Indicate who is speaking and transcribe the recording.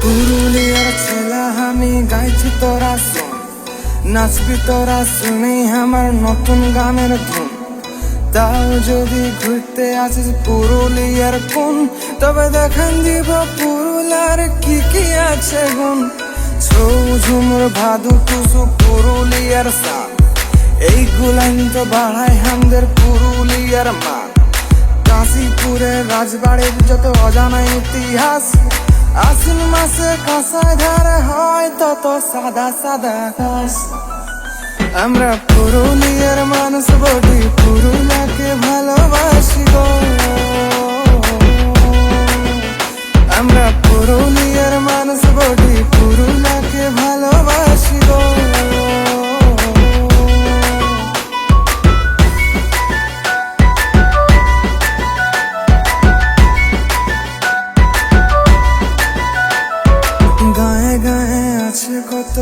Speaker 1: পুরুলিয়ার ছেলা আমি গাইছি তোরা শোন, নাচবি তোরা শুনি আমার নতুন গানের ধুন। তাও যদি ঘুরতে আসিস পুরুলিয়ার কোন, তবে দেখান দিব পুরুলিয়ার কি কি আছে গুণ। ছৌ ঝুমুর ভাদু টুসু পুরুলিয়ার সাপ, এই গুলান তো বাড়ায় আমাদের পুরুলিয়ার মা। কাশীপুরের রাজবাড়ির যত অজানা ইতিহাস, আশ্বিন মাসে কাঁসাই ধারে হয় তত সাদা সাদা আকাশ। আমরা পুরুলিয়ার মানুষ বলি, পুরুলিয়াকে ভালোবাসি গো। আমরা পুরুলিয়ার মানুষ বলি, পুরুলিয়াকে ভালোবাসি গো। গায়ে গায়ে আছে কত